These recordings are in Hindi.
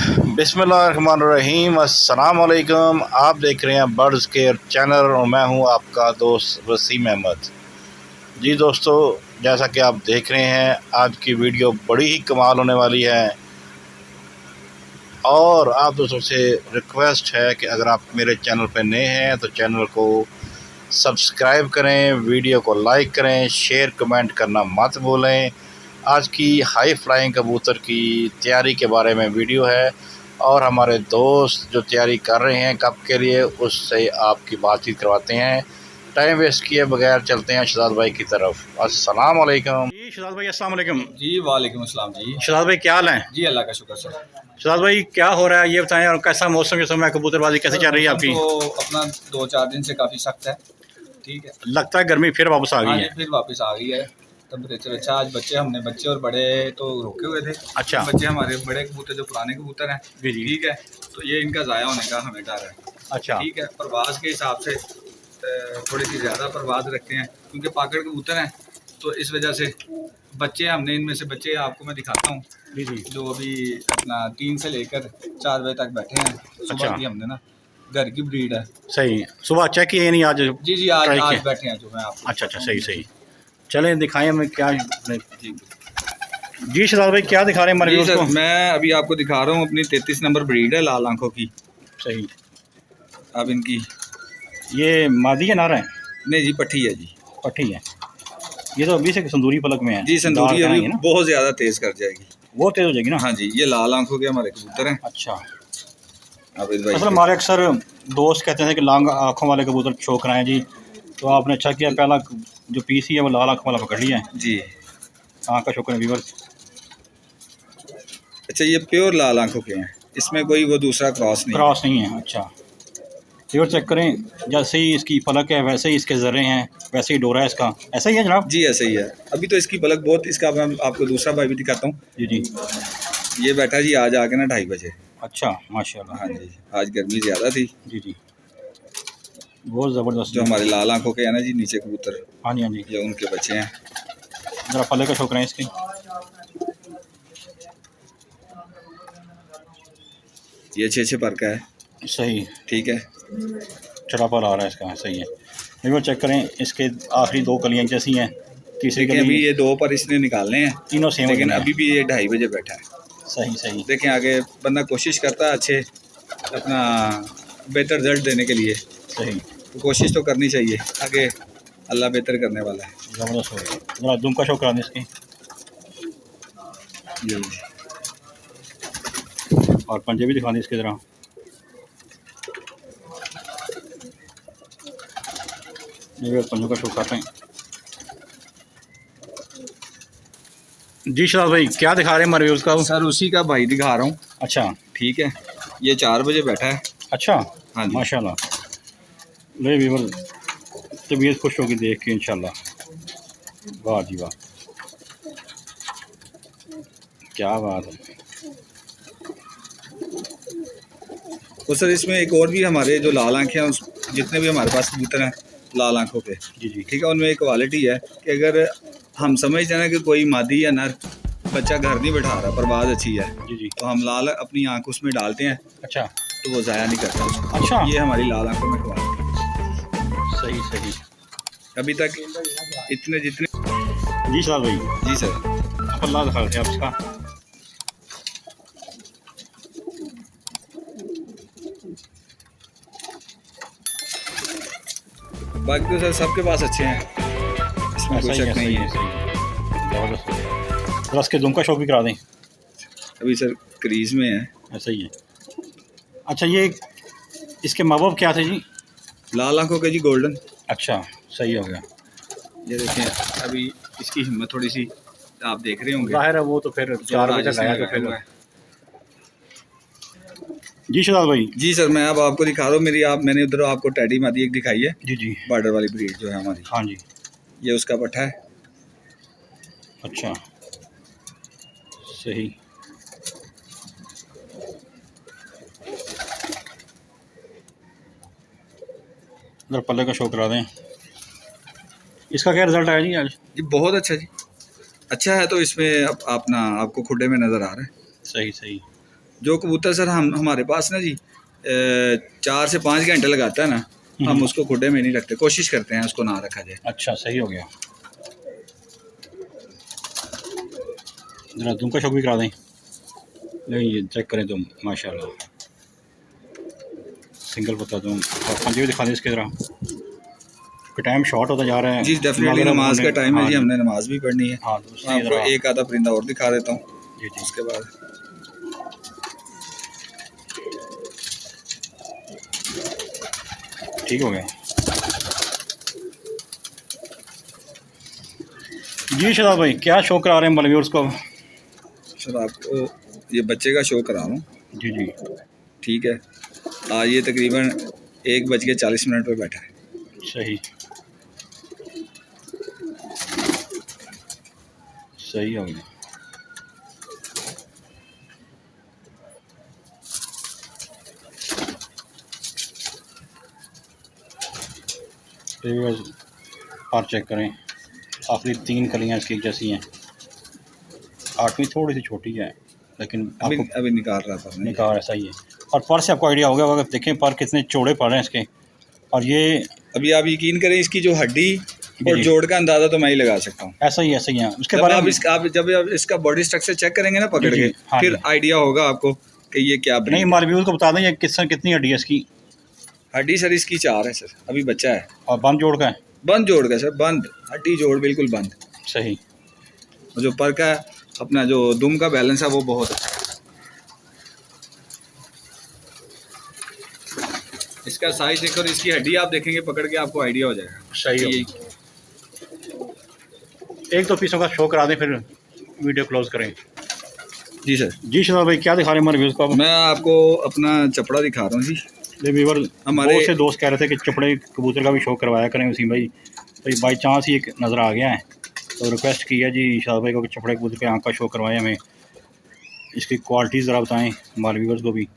बिस्मिल्लाहिर्रहमानिर्रहीम। अस्सलाम वालेकुम। आप देख रहे हैं बर्ड्स केयर चैनल और मैं हूं आपका दोस्त वसीम अहमद। जी दोस्तों, जैसा कि आप देख रहे हैं आज की वीडियो बड़ी ही कमाल होने वाली है और आप दोस्तों से रिक्वेस्ट है कि अगर आप मेरे चैनल पर नए हैं तो चैनल को सब्सक्राइब करें, वीडियो को लाइक करें, शेयर कमेंट करना मत भूलें। आज की हाई फ्लाइंग कबूतर की तैयारी के बारे में वीडियो है और हमारे दोस्त जो तैयारी कर रहे हैं कब के लिए उससे आपकी बातचीत करवाते हैं। टाइम वेस्ट किए बगैर चलते हैं शहजाद भाई की तरफ। अस्सलाम वालेकुम जी शहजाद भाई। अस्सलाम वालेकुम जी वालेकुम अस्सलाम जी। शहजाद भाई क्या हाल है? जी अल्लाह का शुक्र सर। शहजाद भाई क्या हो रहा है ये बताएं, और कैसा मौसम के समय कबूतरबाजी कैसे चल रही है आपकी? तो अपना 2-4 दिन से काफ़ी सख्त है। ठीक है, लगता है गर्मी फिर वापस आ हाँ गई जी है। फिर वापस आ गई है। टेम्परेचर अच्छा, आज बच्चे और बड़े तो रुके हुए थे। अच्छा। बच्चे हमारे बड़े कबूतर जो पुराने कबूतर हैं, जी जी। ठीक है, तो ये इनका ज़ाया होने का हमें डर है। अच्छा। ठीक है, परवाज़ के हिसाब से थोड़ी सी ज़्यादा परवाज़ रखते हैं क्योंकि पाकड़ कबूतर हैं, तो इस वजह से बच्चे हमने इनमें से बच्चे आपको मैं दिखाता हूँ जी जी। जो अभी अपना 3 से लेकर 4 बजे तक बैठे हैं। अच्छा। सुबह की हमने ना घर की ब्रीड है। सही, सुबह चेक किए नहीं आज? जी जी, आज ट्राई आज किया? बैठे हैं जो मैं आपको अच्छा अच्छा, दिखाता सही हूँ। सही। चलें दिखाएं हमें क्या। जी जी शहजाद भाई क्या दिखा रहे हैं हमारे जी व्यूअर्स सर, को? मैं अभी आपको दिखा रहा हूँ अपनी 33 नंबर ब्रीड है लाल आंखों की। सही। अब इनकी ये मादी है नारा है? नहीं जी, पट्टी है जी। पट्टी है। ये तो अभी से संदूरी पलक में है। जी संदूरी डार्क अभी है ना? बहुत ज़्यादा तेज़ कर जाएगी। वो तेज हो जाएगी ना? हाँ जी, ये लाल आंखों के हमारे कबूतर हैं। अच्छा। आबिद भाई असल के। हमारे अक्सर दोस्त कहते हैं कि लाल आँखों वाले कबूतर शौक रहे हैं जी, तो आपने अच्छा किया, पहला जो पीस ही है वो लाल आँखों वाला पकड़ लिया है। जी आँख का शुक्र है व्यूअर्स। अच्छा, ये प्योर लाल आंखों के हैं, इसमें कोई वो दूसरा क्रॉस नहीं है। क्रॉस नहीं है। अच्छा व्यूअर चेक करें, जैसे ही इसकी पलक है वैसे ही इसके ज़र्रे हैं, वैसे ही डोरा है इसका, ऐसा ही है जनाब? जी ऐसा ही है। अभी तो इसकी पलक बहुत, इसका मैं आपको दूसरा भाई भी दिखाता हूँ। जी जी। ये बैठा जी आज आके ना 2:30 बजे। अच्छा माशाल्लाह। हाँ जी, आज गर्मी ज़्यादा थी। जी जी, बहुत ज़बरदस्त जो जी। हमारे लाल आंखों के हैं ना जी नीचे कबूतर, हाँ जी हाँ जी। ये उनके बच्चे हैं। ज़रा पल्ले का शौक रहे हैं इसके। ये 6-6 पर का है। सही। ठीक है, चढ़ापा आ रहा है इसका, सही है। व्यूअर चेक करें, इसके आखिरी दो कलियाँ जैसी हैं, तीसरी देखें अभी कली ये 2 पर इसने निकालने हैं, तीनों सेम लेकिन वजन है। अभी भी ये 2:30 बजे बैठा है। सही सही। देखें आगे बंदा कोशिश करता है अच्छे अपना बेहतर रिजल्ट देने के लिए, सही। तो कोशिश तो करनी चाहिए, आगे अल्लाह बेहतर करने वाला है। ज़बरदस्त हो गया। ज़रा दुम का शौक करा दें इसकी, जी और पंजे भी दिखा दें इसकी तरह। ये पंजों का शौक करते हैं। जी शहजाद भाई क्या दिखा रहे हैं हमारे व्यूअर्स का? सर उसी का भाई दिखा रहा हूँ। अच्छा। ठीक है, ये 4 बजे बैठा है। अच्छा। हाँ जी। माशाल्लाह। ले व्यूअर, तबीयत खुश होगी देख के इंशाल्लाह। वाह जी वाह, क्या बात है। और सर इसमें एक और भी हमारे जो लाल आँखें हैं, उस जितने भी हमारे पास कबूतर हैं लाल आँखों के, जी जी। ठीक है, उनमें एक क्वालिटी है कि अगर हम समझते हैं ना कि कोई मादी या नर बच्चा घर नहीं बैठा रहा, परवाज़ अच्छी है, जी जी। तो हम लाल अपनी आँख उसमें डालते हैं अच्छा। तो वो ज़ाया नहीं करता उसको। अच्छा। ये हमारी लाल आँखों में क्वालिटी सही सही। अभी तक इतने जितने। जी शहजाद भाई। जी सर। अल्लाह दिखा रहे थे आप इसका। बाकी तो सर सबके पास अच्छे हैं, इसमें कोई शक नहीं है। ज़बरदस्त। थोड़ा इसके दुम का शौक भी करा दें। अभी सर क्रीज में है। ऐसा ही है। अच्छा ये इसके माँ बाप क्या थे जी? लाल आँखों के जी गोल्डन। अच्छा सही हो गया। ये देखें अभी इसकी हिम्मत थोड़ी सी आप देख रहे होंगे। ज़ाहिर है वो तो फिर 4 बजे तक आया तो फिर। जी शहजाद भाई। जी सर, मैं अब आपको दिखा रहा हूँ मैंने उधर आपको टैडी मादी एक दिखाई है, जी जी। बॉर्डर वाली ब्रीड जो है हमारी, हाँ जी। ये उसका पट्ठा है। अच्छा सही। इधर पल्ले का शौक करा दें। इसका क्या रिज़ल्ट आया जी आज? जी बहुत अच्छा जी, अच्छा है। तो इसमें अब आपको खुडे में नज़र आ रहा है। सही सही। जो कबूतर सर हम हमारे पास ना जी 4 से 5 घंटे लगाता है ना, हम उसको खुडे में नहीं रखते, कोशिश करते हैं उसको ना रखा जाए। अच्छा, सही हो गया। जरा दुम का शौक भी करा दें। नहीं, ये चेक करें तुम, माशाल्लाह सिंगल पत्ता तुम। और पंजे भी दिखा दें इसके, जरा कि टाइम शॉर्ट होता जा रहा है जी डेफिनेटली नमाज का टाइम है जी, हमने नमाज भी पढ़नी है। हाँ, तो आपको एक आधा परिंदा और दिखा देता हूँ जी जी। उसके बाद ठीक हो गया जी। शहजाद भाई क्या शो करा रहे हैं हमारे व्यूअर्स को? सर आपको ये बच्चे का शो करा रहा हूँ। जी जी, ठीक है, आज ये तकरीबन 1:40 पर बैठा है। सही सही हो गया। और चेक करें, आखिरी 3 कलियां इसकी जैसी हैं, 8वीं थोड़ी सी छोटी है लेकिन आपको अभी निकाल रहा था निकाल ऐसा ही है। और पर से आपको आइडिया होगा, अगर देखें पर कितने चौड़े पड़ रहे हैं इसके। और ये अभी आप यकीन करें, इसकी जो हड्डी और जी। जोड़ का अंदाज़ा तो मैं ही लगा सकता हूँ। ऐसा ही है उसके जब बारे आप में जब आप इसका बॉडी स्ट्रक्चर चेक करेंगे ना पकड़ जी, के, हाँ फिर जी। आइडिया होगा आपको कि ये क्या breed नहीं, है। हमारे व्यूअर्स को बता दें ये कितनी हड्डी है इसकी। हड्डी सर इसकी 4 है सर, अभी बच्चा है। और बंद जोड़ का है? बंद जोड़ का सर, बंद हड्डी जोड़ बिल्कुल बंद। सही। और जो पर का अपना जो दुम का बैलेंस है वो बहुत अच्छा है। इसका साइज देखो और इसकी हड्डी आप देखेंगे पकड़ के, आपको आइडिया हो जाएगा। सही हो। एक दो पीसों का शो करा दें फिर वीडियो क्लोज करें। जी सर। जी शहजाद भाई क्या दिखा रहे हैं हमारे व्यूअर्स को? मैं आपको अपना चपड़ा दिखा रहा हूँ जी। ये व्यूअर हमारे बहुत से दोस्त कह रहे थे कि चपड़े कबूतर का भी शो करवाया करें वसीम भाई, तो बाई चांस ही एक नज़र आ गया है, तो रिक्वेस्ट की है जी शहजाद भाई को कि चपड़े कबूतर के आँख का शो करवाएं, हमें इसकी क्वालिटी ज़रा बताएं हमारे व्यूअर्स को भी।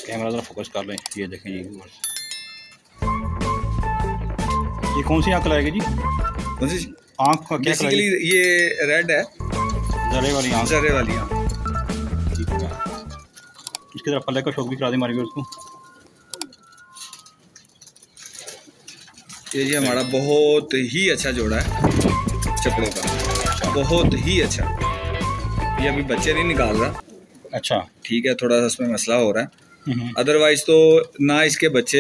कैमरा ज़रा फोकस कर लें, ये देखें जी व्यूअर्स, ये कौन सी आँख लगाएगी जी? कौन सी आँख का क्या बेसिकली ये रेड है, जरे वाली आँख। जरे वाली आँख। ठीक है, इसकी तरफ पल्ले का शौक भी करा दें हमारे व्यूअर्स को। ये हमारा बहुत ही अच्छा जोड़ा है चपड़ों का, बहुत ही अच्छा। ये अभी बच्चे नहीं निकाल रहा। अच्छा, ठीक है, थोड़ा सा उसमें मसला हो रहा है, अदरवाइज तो ना इसके बच्चे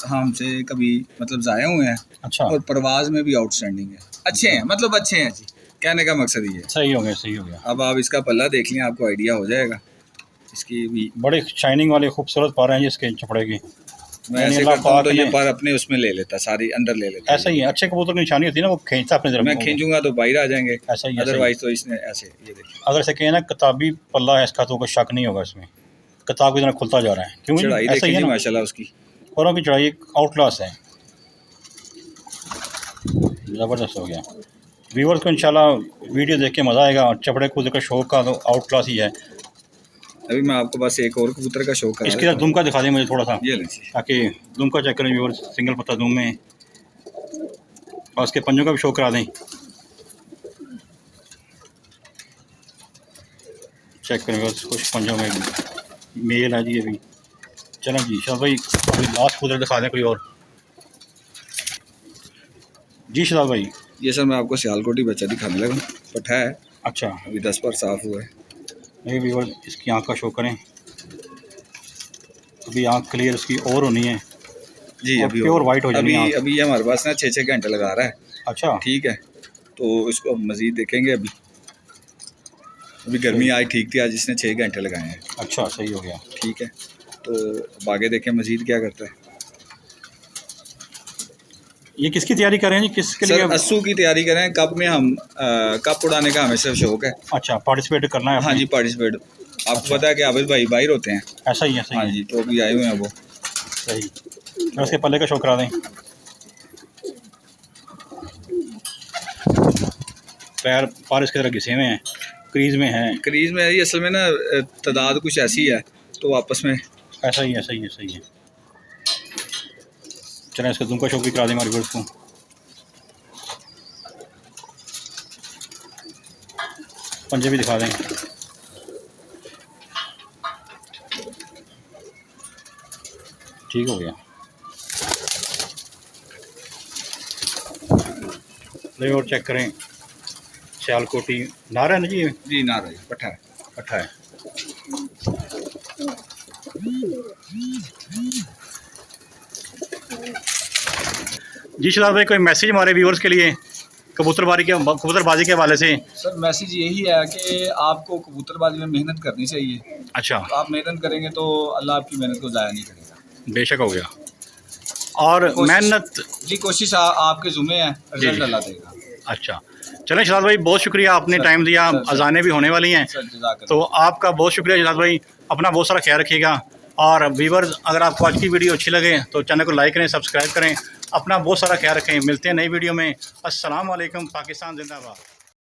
हमसे कभी मतलब ज़ाया हुए हैं। अच्छा, और परवाज में भी आउटस्टैंडिंग है, अच्छे हैं, मतलब अच्छे हैं जी, कहने का मकसद ये है। सही हो गया सही हो गया। अब आप इसका पल्ला देख लें, आपको आइडिया हो जाएगा इसकी भी। बड़े शाइनिंग वाले खूबसूरत पा रहे हैं जी इसके चपड़े की। मैं ऐसे करता हूँ तो ये पर अपने उसमें ले लेता, सारी अंदर ले लेता। ऐसा ही है, अच्छे कबूतर की निशानी होती है ना, वो खींचता अपने तरफ। मैं खींचूंगा तो बाहर आ जाएंगे, ऐसा ही। अदरवाइज तो इसने ऐसे, ये देखिए अगर से कहें ना किताबी पल्ला है इसका, तो कोई शक नहीं होगा इसमें, किताब की तरह खुलता जा रहा है। क्यों? चढ़ाई ऐसा ही है देखिए ना, माशाल्लाह उसकी, औरों की चढ़ाई आउट क्लास है, ज़बरदस्त हो गया। व्यूअर्स को इंशाल्लाह वीडियो देख के मज़ा आएगा, और चपड़े कबूतर का शौक का तो आउट क्लास ही है। अभी मैं आपको बस एक और कबूतर का शौक करा इसके साथ दुम का दिखा दें मुझे थोड़ा सा, ये लीजिए। ताकि दुम का चेक करें व्यूअर्स, सिंगल पत्ता दुम में, और उसके पंजों का भी शौक करा दें। चेक करें व्यूअर्स, कुछ पंजों में मेल है जी ये भी। चलें जी शहजाद भाई, अभी लास्ट कबूतर दिखा दें कोई और। जी शहजाद भाई। ये सर मैं आपको सियालकोटी बच्चा दिखाने लगा, पठा है। अच्छा, अभी 10 पर साफ हुआ है। नहीं व्यूअर्स, इसकी आँख का शो करें, अभी आँख क्लियर उसकी और होनी है जी, अभी प्योर वाइट हो जानी है। अभी ये हमारे पास ना 6-6 घंटे लगा रहा है। अच्छा, ठीक है, तो इसको अब मज़ीद देखेंगे। अभी गर्मी आज ठीक थी, आज इसने 6 घंटे लगाए हैं। अच्छा, सही हो गया। ठीक है, तो अब आगे देखें मज़ीद क्या करता है। ये किसकी तैयारी कर रहे हैं जी, किसके लिए? सर अस्सू की तैयारी कर रहे हैं, कप में हम कप उड़ाने का हमें सिर्फ शौक है। अच्छा, पार्टिसिपेट करना है? हाँ जी, पार्टिसिपेट। आपको पता है कि आबिद भाई बाहर होते हैं। ऐसा ही है, सही हाँ है। जी, तो अभी आए हुए हैं वो। सही, और उसके पल्ले का शो करा दें। पैर पार इसकी तरह घिसे हुए हैं, क्रीज में हैं। क्रीज में है ये, असल में ना तादाद कुछ ऐसी है तो आपस में। ऐसा ही है, सही है सही है। चलें इसका दुम का शौक भी करा दें हमारे व्यूअर्स को। पंजे भी दिखा दें। ठीक हो गया। ले और चेक करें, सियालकोटी नारा है ना जी? जी ना रही पट्ठा है। पट्ठा है। जी शहजाद भाई, कोई मैसेज हमारे व्यूअर्स के लिए कबूतरबाजी के हवाले से? सर मैसेज यही है कि आपको कबूतरबाजी में मेहनत करनी चाहिए। अच्छा, तो आप मेहनत करेंगे तो अल्लाह आपकी मेहनत को ज़ाया नहीं करेगा। बेशक हो गया। और मेहनत जी कोशिश आपके ज़ुम्मे है, रिजल्ट अल्लाह देगा। अच्छा, चलें शहजाद भाई, बहुत शुक्रिया, आपने टाइम दिया। अजानें भी होने वाली हैं, तो आपका बहुत शुक्रिया शहजाद भाई। अपना बहुत सारा ख्याल रखिएगा। और व्यूअर्स, अगर आपको आज की वीडियो अच्छी लगे तो चैनल को लाइक करें, सब्सक्राइब करें। अपना बहुत सारा ख्याल रखें। मिलते हैं नई वीडियो में। अस्सलाम वालेकुम। पाकिस्तान जिंदाबाद।